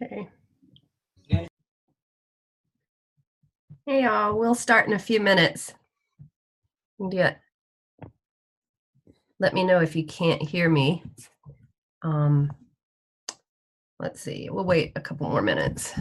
Okay. Hey y'all, we'll start in a few minutes. Let me know if you can't hear me. Let's see, we'll wait a couple more minutes.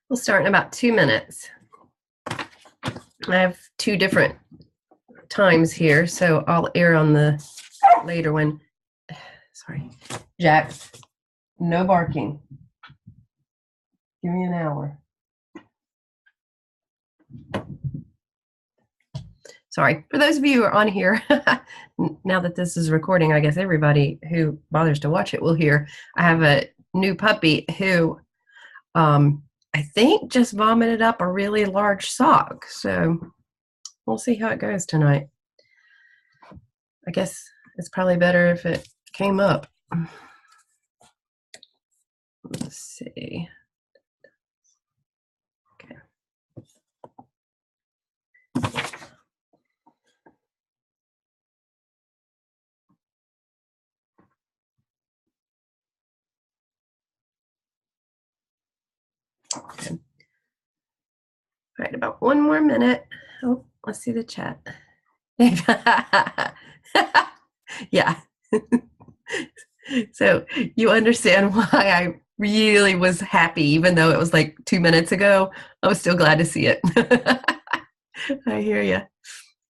We'll start in about 2 minutes. I have 2 different times here, so I'll err on the later one. Sorry, Jack, no barking. Give me an hour. Sorry, for those of you who are on here, now that this is recording, I guess everybody who bothers to watch it will hear. I have a new puppy who I think just vomited up a really large sock. So we'll see how it goes tonight. I guess it's probably better if it came up. Let's see. Okay. Okay. All right, about 1 more minute. Oh, let's see the chat. Yeah. So you understand why I really was happy, even though it was like 2 minutes ago. I was still glad to see it. I hear you.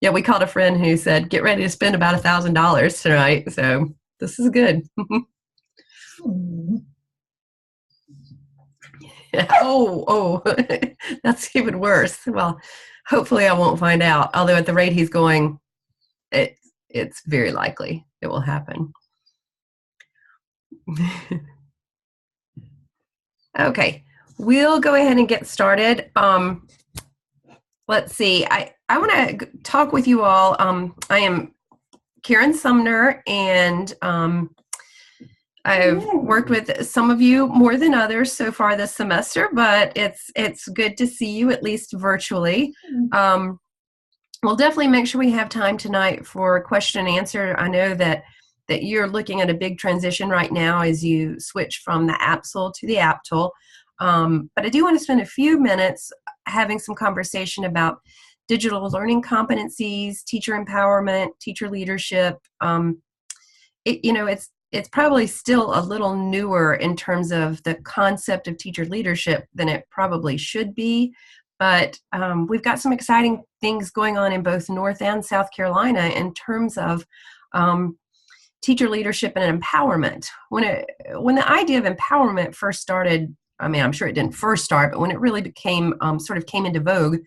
Yeah, we called a friend who said, get ready to spend about $1,000 tonight. So this is good. Oh, that's even worse. Well, hopefully I won't find out. Although at the rate he's going, it's very likely it will happen. Okay, we'll go ahead and get started. Let's see. I want to talk with you all. I am Karen Sumner, and I've worked with some of you more than others so far this semester, but it's good to see you, at least virtually. We'll definitely make sure we have time tonight for question and answer. I know that you're looking at a big transition right now as you switch from the APSL to the APTL. But I do want to spend a few minutes having some conversation about digital learning competencies, teacher empowerment, teacher leadership. It's probably still a little newer in terms of the concept of teacher leadership than it probably should be. But we've got some exciting things going on in both North and South Carolina in terms of teacher leadership and empowerment. When the idea of empowerment first started, I mean, I'm sure it didn't first start, but when it really became sort of came into vogue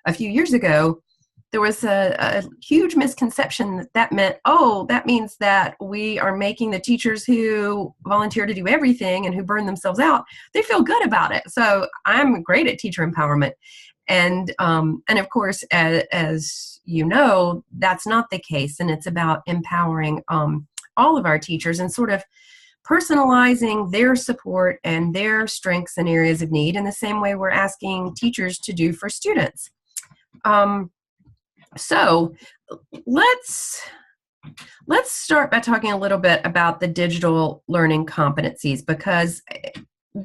a few years ago, there was a huge misconception that meant, that means that we are making the teachers who volunteer to do everything and who burn themselves out, they feel good about it. So I'm great at teacher empowerment. And of course, as you know, that's not the case. And it's about empowering all of our teachers and sort of personalizing their support and their strengths and areas of need in the same way we're asking teachers to do for students. So let's start by talking a little bit about the digital learning competencies, because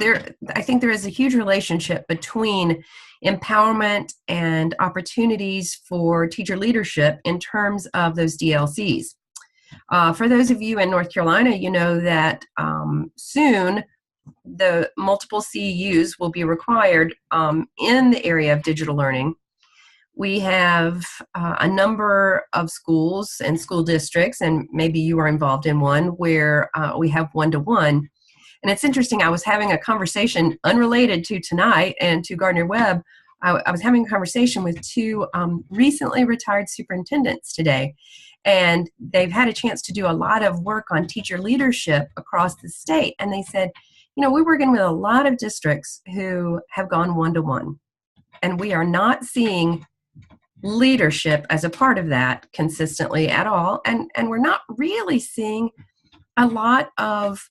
I think there is a huge relationship between empowerment and opportunities for teacher leadership in terms of those DLCs. For those of you in North Carolina, you know that soon the multiple CEUs will be required in the area of digital learning. We have a number of schools and school districts, and maybe you are involved in one, where we have one-to-one. And it's interesting, I was having a conversation unrelated to tonight and to Gardner Webb. I was having a conversation with two recently retired superintendents today, and they've had a chance to do a lot of work on teacher leadership across the state. And they said, we're working with a lot of districts who have gone one-to-one, and we are not seeing leadership as a part of that consistently at all. And we're not really seeing a lot of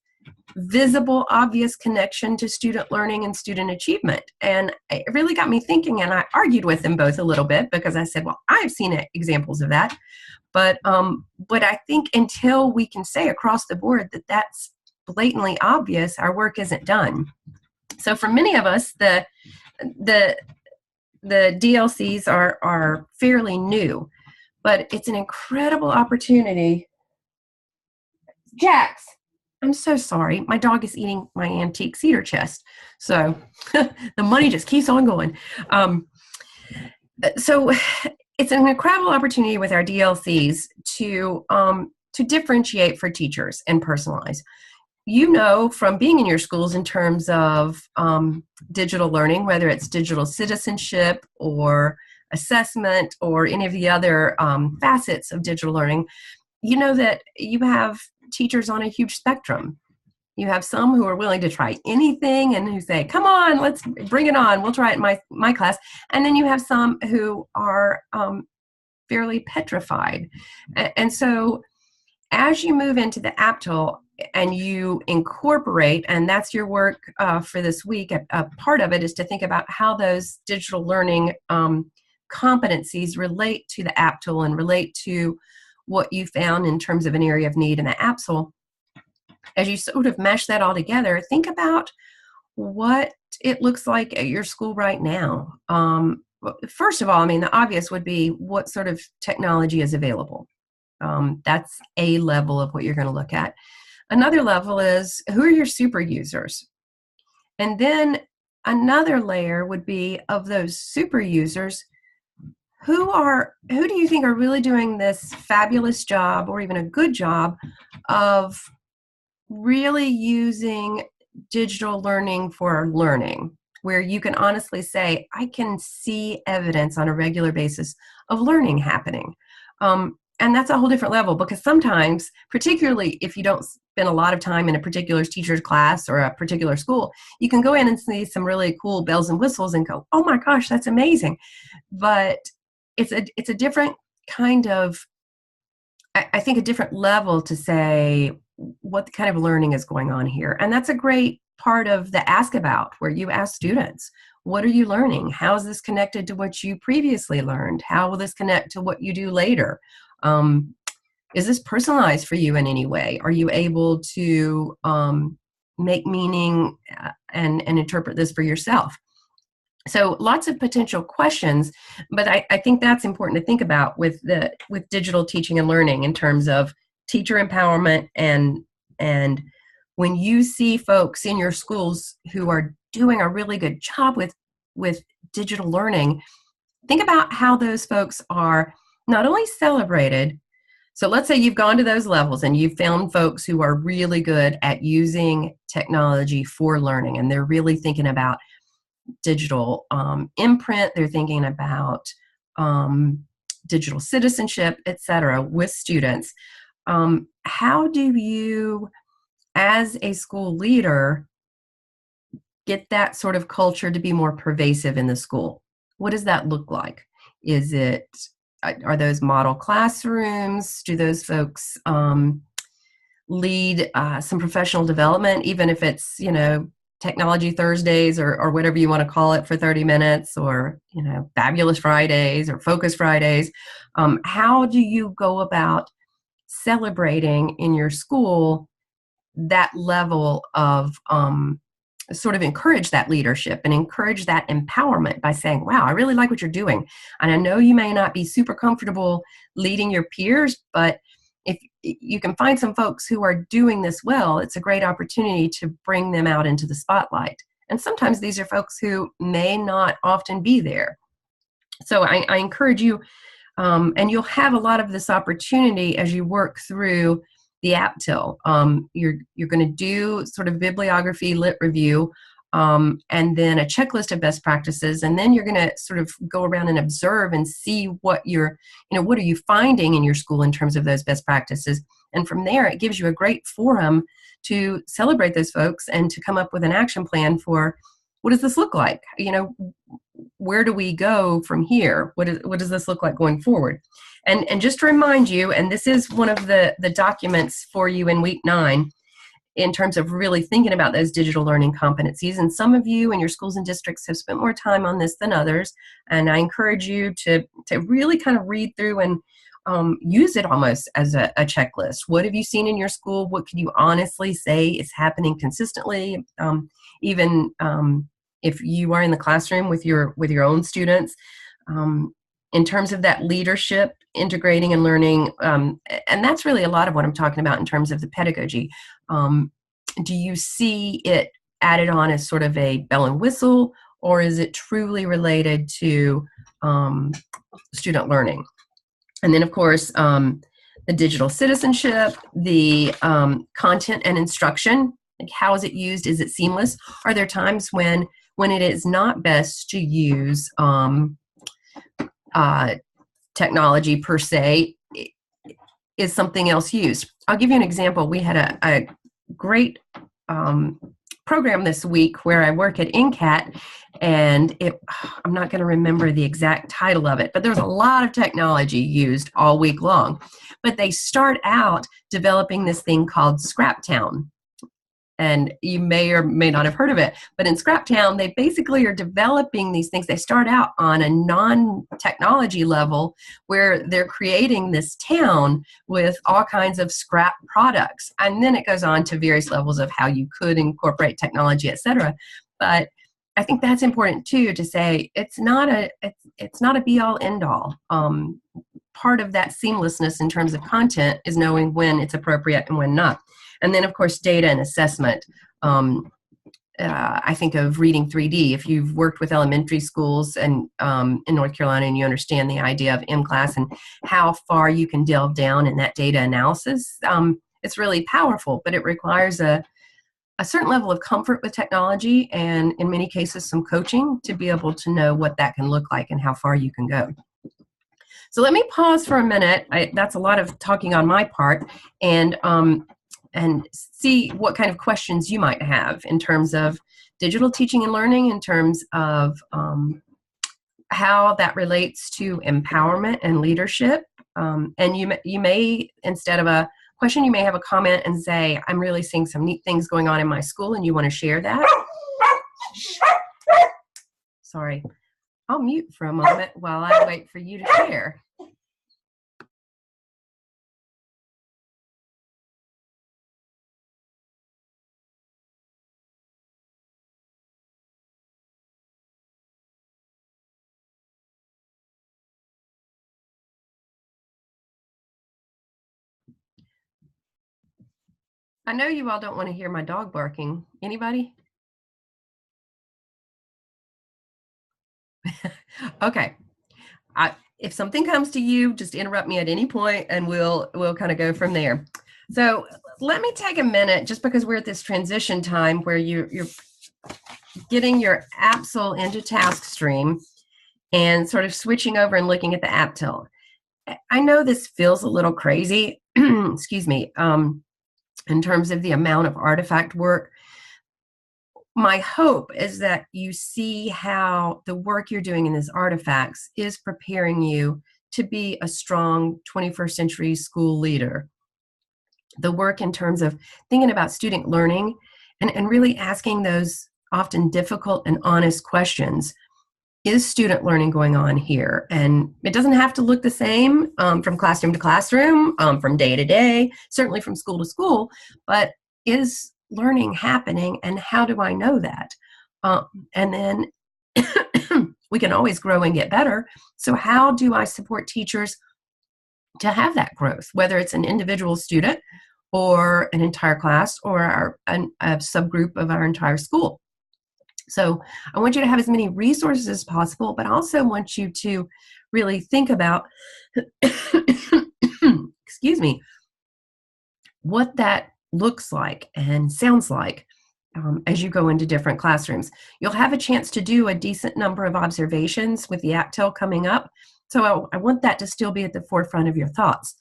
visible, obvious connection to student learning and student achievement. And it really got me thinking, and I argued with them both a little bit, because I said, well, I've seen examples of that. But I think until we can say across the board that that's blatantly obvious, our work isn't done. So for many of us, the DLCs are fairly new, but it's an incredible opportunity. Jax, I'm so sorry. My dog is eating my antique cedar chest. So the money just keeps on going. So it's an incredible opportunity with our DLCs to differentiate for teachers and personalize. From being in your schools in terms of digital learning, whether it's digital citizenship or assessment or any of the other facets of digital learning, that you have teachers on a huge spectrum. You have some who are willing to try anything and who say, come on, let's bring it on. We'll try it in my class. And then you have some who are fairly petrified. And so as you move into the app tool and you incorporate, and that's your work for this week, a part of it is to think about how those digital learning competencies relate to the app tool and relate to what you found in terms of an area of need in the app tool. As you sort of mesh that all together, think about what it looks like at your school right now. First of all, the obvious would be what sort of technology is available. That's a level of what you're going to look at. Another level is, who are your super users? And then another layer would be, of those super users, who do you think are really doing this fabulous job or even a good job of really using digital learning for learning, where you can honestly say, I can see evidence on a regular basis of learning happening. And that's a whole different level, because sometimes, particularly if you don't spend a lot of time in a particular teacher's class or a particular school, you can go in and see some really cool bells and whistles and go, oh my gosh, that's amazing. But it's a different kind of, I think, a different level to say what kind of learning is going on here. And that's a great part of the Ask About, where you ask students, what are you learning? How is this connected to what you previously learned? How will this connect to what you do later? Is this personalized for you in any way? Are you able to make meaning and interpret this for yourself? So lots of potential questions, but I think that's important to think about with digital teaching and learning in terms of teacher empowerment, and when you see folks in your schools who are doing a really good job with digital learning, think about how those folks are not only celebrated. So let's say you've gone to those levels and you've found folks who are really good at using technology for learning, and they're really thinking about digital imprint, they're thinking about digital citizenship, etc., with students. How do you, as a school leader, get that sort of culture to be more pervasive in the school? What does that look like? Are those model classrooms? Do those folks lead some professional development, even if it's, Technology Thursdays or whatever you want to call it for 30 minutes, or, Fabulous Fridays or Focus Fridays? How do you go about celebrating in your school that level of sort of encourage that leadership and encourage that empowerment by saying, wow, I really like what you're doing. And I know you may not be super comfortable leading your peers, but if you can find some folks who are doing this well, it's a great opportunity to bring them out into the spotlight. And sometimes these are folks who may not often be there. So I encourage you, and you'll have a lot of this opportunity as you work through the APTIL. You're going to do sort of bibliography, lit review, and then a checklist of best practices, and then you're going to sort of go around and observe and see what what are you finding in your school in terms of those best practices. And from there, it gives you a great forum to celebrate those folks and to come up with an action plan for what does this look like? Where do we go from here? What does this look like going forward? And just to remind you, and this is one of the documents for you in week 9, in terms of really thinking about those digital learning competencies. And some of you in your schools and districts have spent more time on this than others. And I encourage you to really kind of read through and use it almost as a checklist. What have you seen in your school? What can you honestly say is happening consistently? Even if you are in the classroom with your own students, in terms of that leadership, integrating and learning, and that's really a lot of what I'm talking about in terms of the pedagogy. Do you see it added on as sort of a bell and whistle, or is it truly related to student learning? And then, of course, the digital citizenship, the content and instruction. Like, how is it used? Is it seamless? Are there times when it is not best to use technology per se? Is something else used? I'll give you an example. We had a great program this week where I work at NCAT, and I'm not going to remember the exact title of it, but there was a lot of technology used all week long. But they start out developing this thing called Scraptown. And you may or may not have heard of it, but in Scraptown, they basically are developing these things. They start out on a non-technology level where they're creating this town with all kinds of scrap products. And then it goes on to various levels of how you could incorporate technology, et cetera. But I think that's important too, to say it's not a be-all, end-all. Part of that seamlessness in terms of content is knowing when it's appropriate and when not. And then, of course, data and assessment. I think of Reading 3D. If you've worked with elementary schools and in North Carolina, and you understand the idea of M-Class and how far you can delve down in that data analysis, it's really powerful, but it requires a certain level of comfort with technology, and in many cases, some coaching to be able to know what that can look like and how far you can go. So let me pause for a minute. That's a lot of talking on my part, and see what kind of questions you might have in terms of digital teaching and learning, in terms of how that relates to empowerment and leadership. And you may, instead of a question, you may have a comment and say, I'm really seeing some neat things going on in my school, and you want to share that. Sorry. I'll mute for a moment while I wait for you to share. I know you all don't want to hear my dog barking. Anybody? Okay. If something comes to you, just interrupt me at any point, and we'll kind of go from there. So let me take a minute, just because we're at this transition time where you're getting your APSL into TaskStream and sort of switching over and looking at the APTIL. I know this feels a little crazy, excuse me, in terms of the amount of artifact work. My hope is that you see how the work you're doing in these artifacts is preparing you to be a strong 21st century school leader. The work in terms of thinking about student learning and really asking those often difficult and honest questions. Is student learning going on here? And it doesn't have to look the same from classroom to classroom, from day to day, certainly from school to school, but is learning happening, and how do I know that? And then we can always grow and get better. So how do I support teachers to have that growth, whether it's an individual student or an entire class or a subgroup of our entire school? So I want you to have as many resources as possible, but I also want you to really think about, excuse me, what that looks like and sounds like as you go into different classrooms. You'll have a chance to do a decent number of observations with the APTEL coming up. So I want that to still be at the forefront of your thoughts.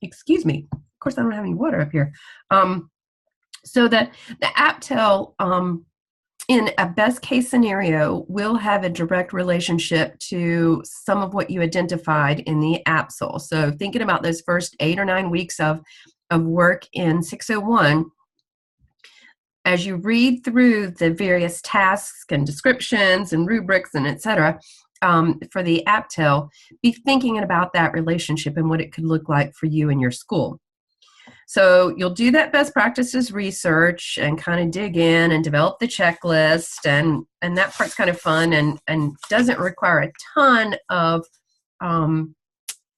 Excuse me. Of course, I don't have any water up here. So that the APTEL, in a best case scenario, will have a direct relationship to some of what you identified in the APSL. So thinking about those first 8 or 9 weeks of work in 601, as you read through the various tasks and descriptions and rubrics and et cetera, for the APTEL, be thinking about that relationship and what it could look like for you and your school. So you'll do that best practices research and kind of dig in and develop the checklist, and that part's kind of fun and doesn't require a ton of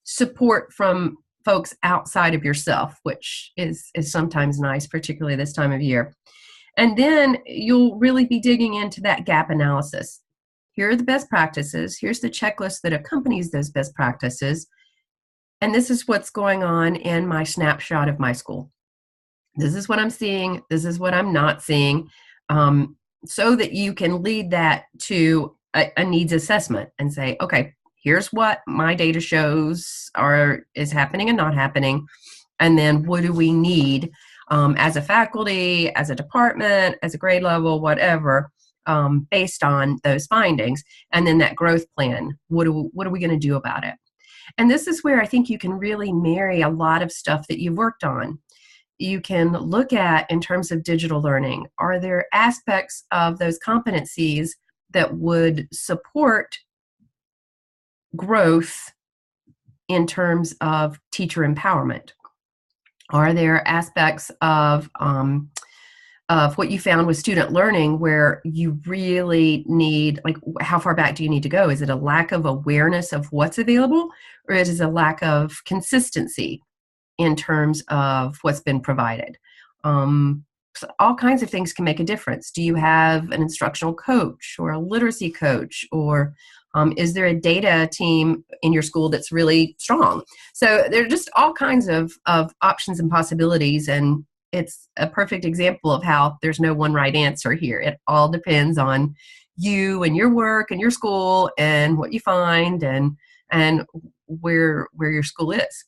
support from folks outside of yourself, which is sometimes nice, particularly this time of year. And then you'll really be digging into that gap analysis. Here are the best practices. Here's the checklist that accompanies those best practices. And this is what's going on in my snapshot of my school. This is what I'm seeing. This is what I'm not seeing, so that you can lead that to a needs assessment and say, okay, here's what my data shows is happening and not happening. And then what do we need as a faculty, as a department, as a grade level, whatever, based on those findings. And then that growth plan, what are we going to do about it? And this is where I think you can really marry a lot of stuff that you've worked on. You can look at, in terms of digital learning, are there aspects of those competencies that would support growth in terms of teacher empowerment? Are there aspects of what you found with student learning where you really need, like, how far back do you need to go? Is it a lack of awareness of what's available, or is it a lack of consistency in terms of what's been provided? So all kinds of things can make a difference. Do you have an instructional coach or a literacy coach, or is there a data team in your school that's really strong? So there are just all kinds of options and possibilities, and it's a perfect example of how there's no one right answer here. It all depends on you and your work and your school and what you find and where your school is.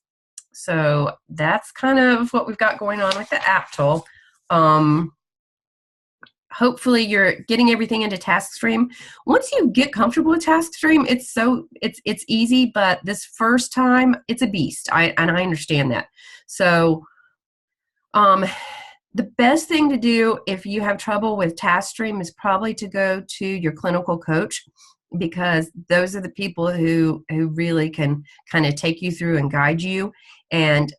So that's kind of what we've got going on with the APTEL. Hopefully you're getting everything into TaskStream. Once you get comfortable with TaskStream, it's easy, but this first time it's a beast. I understand that. So the best thing to do if you have trouble with TaskStream is probably to go to your clinical coach, because those are the people who really can kind of take you through and guide you. And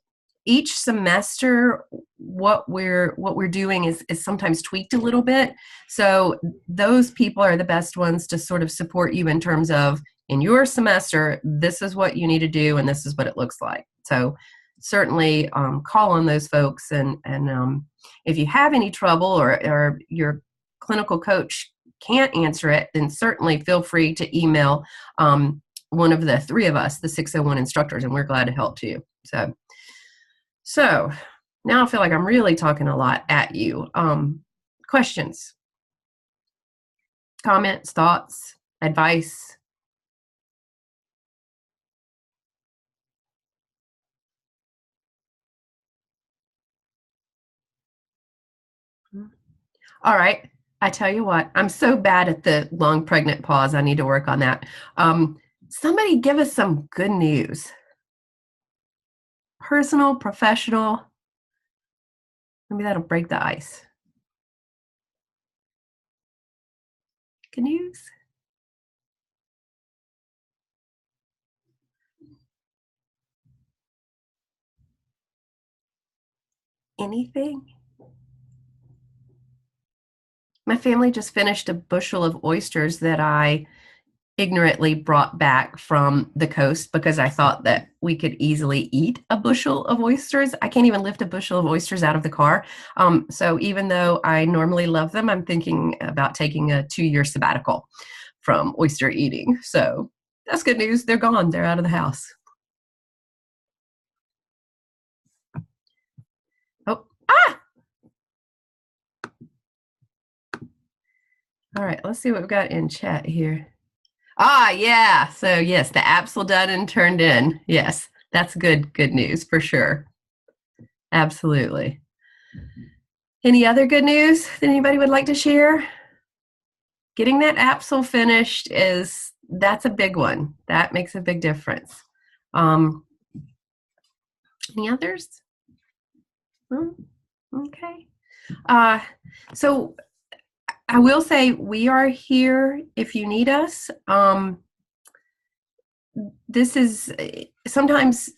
each semester, what we're doing is sometimes tweaked a little bit. So those people are the best ones to sort of support you in terms of, in your semester, this is what you need to do and this is what it looks like. So certainly call on those folks, and if you have any trouble or your clinical coach can't answer it, then certainly feel free to email one of the three of us, the 601 instructors, and we're glad to help too. So now I feel like I'm really talking a lot at you. Questions, comments, thoughts, advice? All right. I tell you what, I'm so bad at the long pregnant pause. I need to work on that. Somebody give us some good news. Personal, professional. Maybe that'll break the ice. Good news? Anything? My family just finished a bushel of oysters that I ignorantly brought back from the coast because I thought that we could easily eat a bushel of oysters. I can't even lift a bushel of oysters out of the car. So even though I normally love them, I'm thinking about taking a 2-year sabbatical from oyster eating. So that's good news. They're gone. They're out of the house. Oh, all right. Let's see what we've got in chat here. Yeah. So yes, the apps done and turned in. Yes, that's good news for sure. Absolutely. Any other good news that anybody would like to share? Getting that apsel finished that's a big one. That makes a big difference. Any others? Okay. So I will say we are here if you need us. This is sometimes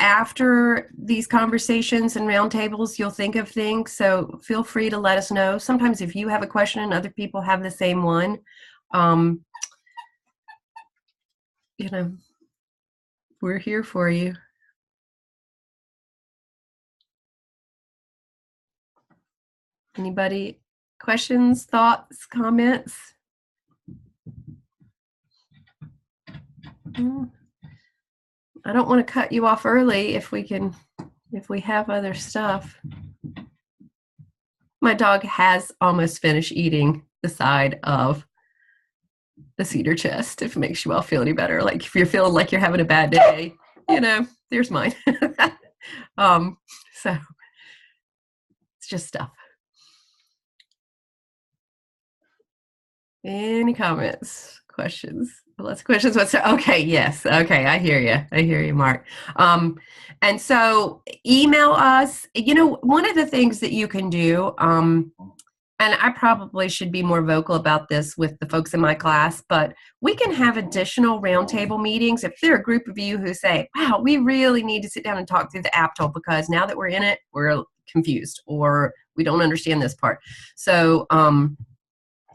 after these conversations and roundtables, you'll think of things. So feel free to let us know. Sometimes if you have a question and other people have the same one, we're here for you. Anybody? Questions, thoughts, comments? I don't want to cut you off early if we have other stuff. My dog has almost finished eating the side of the cedar chest, if it makes you all feel any better. Like if you're feeling like you're having a bad day, there's mine. So it's just stuff. Any comments, questions? Lots of questions. Okay, yes. Okay, I hear you, Mark. And so email us. One of the things that you can do, and I probably should be more vocal about this with the folks in my class, but we can have additional roundtable meetings if there are a group of you who say, wow, we really need to sit down and talk through the APTOL because now that we're in it, we're confused or we don't understand this part. So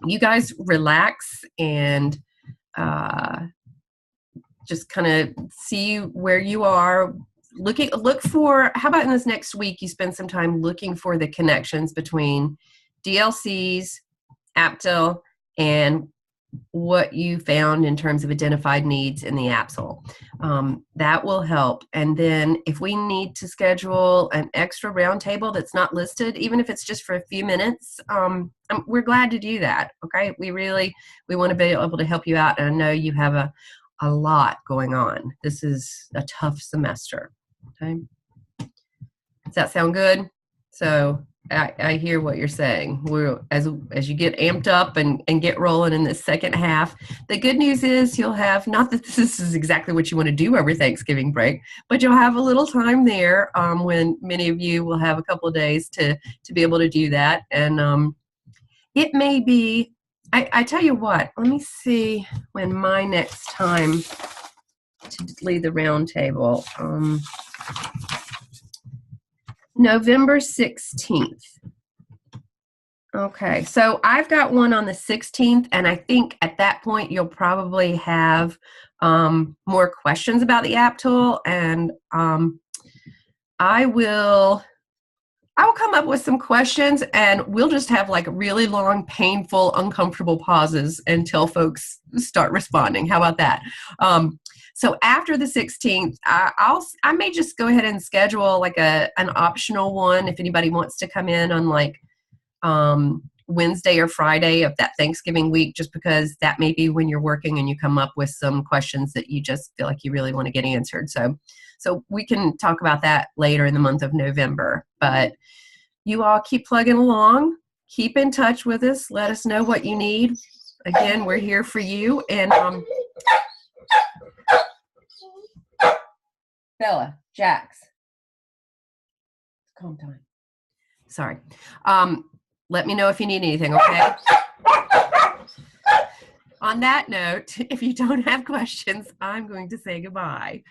you guys relax and just kind of see where you are. Look for, how about in this next week, you spend some time looking for the connections between DLCs, APTIL, and what you found in terms of identified needs in the APSL. That will help. And then if we need to schedule an extra roundtable that's not listed, even if it's just for a few minutes, we're glad to do that. Okay. We want to be able to help you out. And I know you have a lot going on. This is a tough semester. Okay. Does that sound good? So I hear what you're saying. As you get amped up and get rolling in the second half, the good news is you'll have, not that this is exactly what you want to do over Thanksgiving break, but you'll have a little time there when many of you will have a couple of days to be able to do that. And it may be, I tell you what, let me see when my next time to lead the roundtable. November 16th. Okay, so I've got one on the 16th, and I think at that point you'll probably have more questions about the app tool, and I will come up with some questions, and we'll just have like really long, painful, uncomfortable pauses until folks start responding. How about that? So after the 16th, I may just go ahead and schedule like an optional one if anybody wants to come in on like Wednesday or Friday of that Thanksgiving week, just because that may be when you're working and you come up with some questions that you just feel like you really want to get answered. So we can talk about that later in the month of November. But you all keep plugging along, keep in touch with us, let us know what you need. Again, we're here for you. And Bella, Jax. Calm time. Sorry. Let me know if you need anything, okay? On that note, if you don't have questions, I'm going to say goodbye.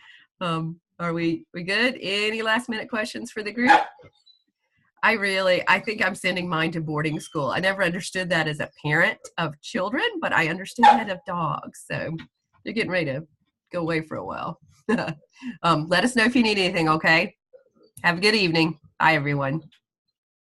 Are we good? Any last minute questions for the group? I think I'm sending mine to boarding school. I never understood that as a parent of children, but I understand that of dogs. So You're getting ready to go away for a while. Let us know if you need anything, okay? Have a good evening. Bye, everyone.